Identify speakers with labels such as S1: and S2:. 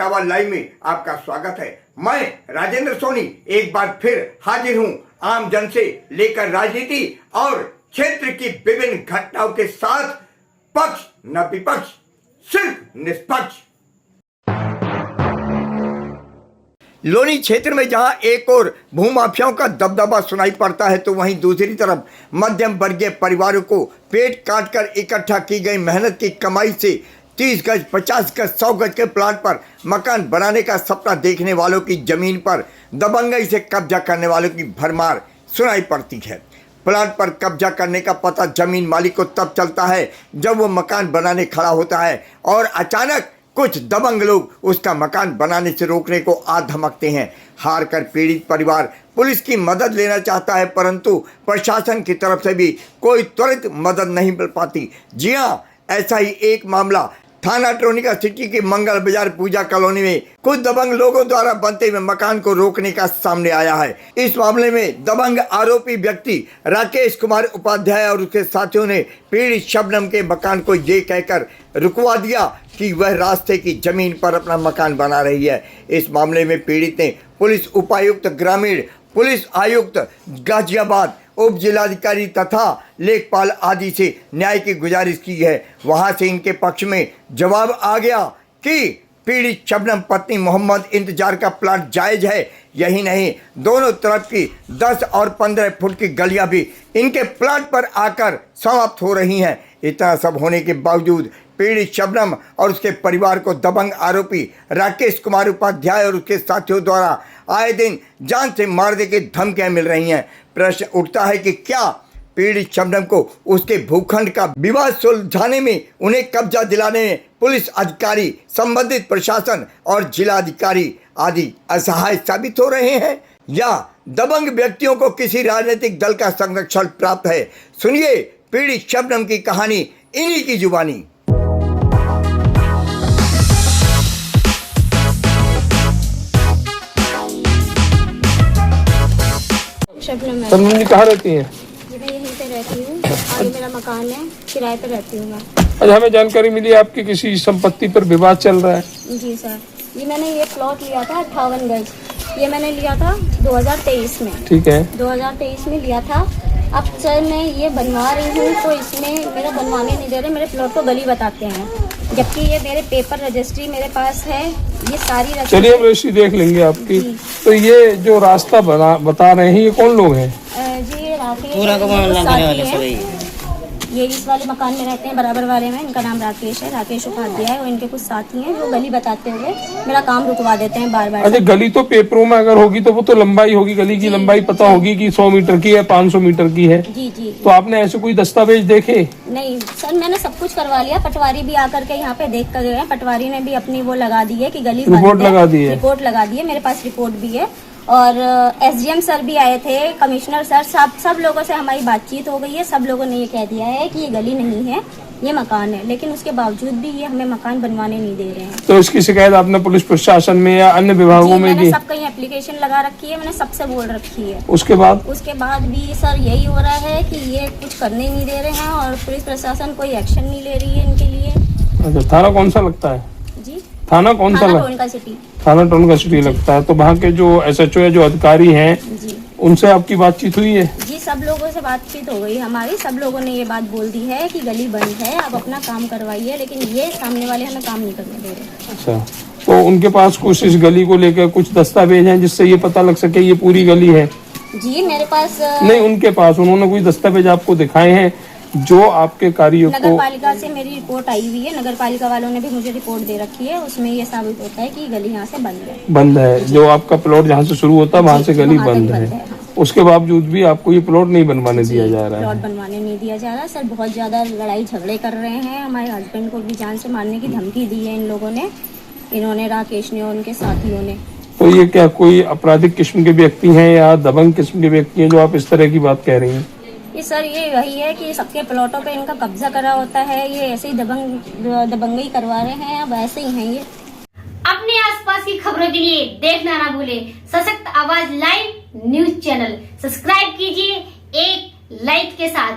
S1: Etawah live में आपका स्वागत है। मैं राजेंद्र सोनी एक बार फिर हाजिर हूं आम जन से लेकर राजनीति और क्षेत्र की विभिन्न घटनाओं के साथ। पक्ष न विपक्ष, सिर्फ निष्पक्ष। लोनी क्षेत्र में जहां एक और भूमाफियाओं का दबदबा सुनाई पड़ता है, तो वहीं दूसरी तरफ मध्यम वर्गीय परिवारों को पेट काटकर इकट्ठा की गई मेहनत की कमाई से 30 गज, 50 गज, 100 गज के प्लाट पर मकान बनाने का सपना देखने वालों की जमीन पर दबंगई से कब्जा करने वालों की भरमार सुनाई पड़ती है। प्लाट पर कब्जा करने का पता जमीन मालिक को तब चलता है जब वो मकान बनाने खड़ा होता है और अचानक कुछ दबंग लोग उसका मकान बनाने से रोकने को आ धमकते हैं। हार कर पीड़ित परिवार पुलिस की मदद लेना चाहता है, परंतु प्रशासन की तरफ से भी कोई त्वरित मदद नहीं मिल पाती। जी हाँ, ऐसा ही एक मामला थाना ट्रोनिका सिटी के मंगल बाजार पूजा कॉलोनी में कुछ दबंग लोगों द्वारा बनते हुए मकान को रोकने का सामने आया है। इस मामले में दबंग आरोपी व्यक्ति राकेश कुमार उपाध्याय और उसके साथियों ने पीड़ित शबनम के मकान को ये कहकर रुकवा दिया कि वह रास्ते की जमीन पर अपना मकान बना रही है। इस मामले में पीड़ित ने पुलिस उपायुक्त ग्रामीण, पुलिस आयुक्त गाजियाबाद, उप जिलाधिकारी तथा लेखपाल आदि से न्याय की गुजारिश की है। वहां से इनके पक्ष में जवाब आ गया कि पीड़ित शबनम पत्नी मोहम्मद इंतजार का प्लाट जायज है। यही नहीं, दोनों तरफ की 10 और 15 फुट की गलियां भी इनके प्लाट पर आकर समाप्त हो रही हैं। इतना सब होने के बावजूद पीड़ित शबनम और उसके परिवार को दबंग आरोपी राकेश कुमार उपाध्याय और उसके साथियों द्वारा आए दिन जान से मारने की धमकियां मिल रही हैं। प्रश्न उठता है कि क्या पीड़ित शबनम को उसके भूखंड का विवाद सुलझाने में, उन्हें कब्जा दिलाने में पुलिस अधिकारी, संबंधित प्रशासन और जिलाधिकारी आदि असहाय साबित हो रहे हैं, या दबंग व्यक्तियों को किसी राजनीतिक दल का संरक्षण प्राप्त है? सुनिए पीड़ित शबनम की कहानी इन्हीं की जुबानी।
S2: शबनम जी कहाँ रहती हैं?
S3: जी मैं यहीं पे रहती हूँ, आगे मेरा मकान है, किराए पे रहती हूँ मैं।
S2: अच्छा, हमें जानकारी मिली आपकी किसी संपत्ति पर विवाद चल रहा है।
S3: जी सर, ये मैंने ये प्लॉट लिया था 58 गज, ये मैंने लिया था 2023 में।
S2: ठीक है,
S3: 2023 में लिया था। अब सर मैं ये बनवा रही हूँ तो इसमें मेरा बनवाने नहीं दे रहे, मेरे प्लॉट को गली बताते हैं, जबकि ये मेरे पेपर रजिस्ट्री मेरे पास है, ये सारी।
S2: चलिए हम रजिस्ट्री देख लेंगे आपकी। तो ये जो रास्ता बता रहे हैं, ये कौन लोग हैं?
S3: जी राकेश, ये इस वाले मकान में रहते हैं, बराबर वाले में। इनका नाम राकेश है, राकेश उपाध्याय, और इनके कुछ साथी हैं जो गली बताते हुए मेरा काम रुकवा देते हैं बार बार।
S2: अच्छा, गली तो पेपरों में अगर होगी तो वो तो लंबाई होगी, गली की लंबाई पता होगी कि 100 मीटर की है, 500 मीटर की है।
S3: जी जी।
S2: तो आपने ऐसे कोई दस्तावेज देखे?
S3: नहीं सर, मैंने सब कुछ करवा लिया। पटवारी भी आकर के यहाँ पे देख कर गए। पटवारी ने भी अपनी वो लगा दी है कि गली
S2: रिपोर्ट लगा दी है।
S3: रिपोर्ट लगा दी है, मेरे पास रिपोर्ट भी है। और एसडीएम सर भी आए थे, कमिश्नर सर, सब लोगों से हमारी बातचीत हो गई है। सब लोगों ने ये कह दिया है कि ये गली नहीं है, ये मकान है, लेकिन उसके बावजूद भी ये हमें मकान बनवाने नहीं दे रहे हैं।
S2: तो इसकी शिकायत आपने पुलिस प्रशासन में या अन्य विभागों में दी?
S3: सब कहीं एप्लीकेशन लगा रखी है, मैंने सबसे बोल रखी है।
S2: उसके बाद
S3: भी सर यही हो रहा है कि ये कुछ करने नहीं दे रहे हैं और पुलिस प्रशासन कोई एक्शन नहीं ले रही है इनके लिए।
S2: अच्छा, थाना कौन सा लगता है?
S3: जी,
S2: थाना कौन सा?
S3: ट्रोनिका सिटी।
S2: थाना ट्रोनिका सिटी लगता है। तो वहाँ के जो एसएचओ है, जो अधिकारी हैं,
S3: जी,
S2: उनसे आपकी बातचीत हुई है?
S3: जी, सब लोगों से बातचीत हो गई हमारी। सब लोगों ने ये बात बोल दी है कि गली बंद है, आप अपना काम करवाइए, लेकिन ये सामने वाले हमें काम नहीं करने दे रहे।
S2: अच्छा, तो उनके पास कुछ इस गली को लेकर कुछ दस्तावेज हैं जिससे ये पता लग सके ये पूरी गली है?
S3: जी मेरे पास
S2: नहीं, उनके पास उन्होंने कोई दस्तावेज आपको दिखाए हैं जो आपके कार्यों को?
S3: नगर पालिका से मेरी रिपोर्ट आई हुई है, नगर पालिका वालों ने भी मुझे रिपोर्ट दे रखी है। उसमें ये साबित होता है कि गली यहाँ से बंद है।
S2: जो आपका प्लॉट जहाँ से शुरू होता है वहाँ से गली बंद है।
S3: हाँ।
S2: उसके बावजूद भी आपको ये प्लॉट नहीं बनवाने दिया जा रहा है?
S3: प्लॉट बनवाने नहीं दिया जा रहा सर। बहुत ज्यादा लड़ाई झगड़े कर रहे हैं, हमारे हस्बैंड को भी जान से मारने की धमकी दी है इन लोगों ने, इन्होंने, राकेश ने और उनके साथियों ने।
S2: तो ये क्या कोई आपराधिक किस्म के व्यक्ति हैं या दबंग किस्म के व्यक्ति हैं जो आप इस तरह की बात कह रही हैं?
S3: ये सर ये वही है कि सबके प्लॉटों पे इनका कब्जा करा होता है, ये ऐसे ही दबंगई करवा रहे हैं, अब ऐसे ही हैं ये।
S4: अपने आसपास की खबरों के लिए देखना ना भूले सशक्त आवाज लाइव न्यूज चैनल। सब्सक्राइब कीजिए एक लाइक के साथ।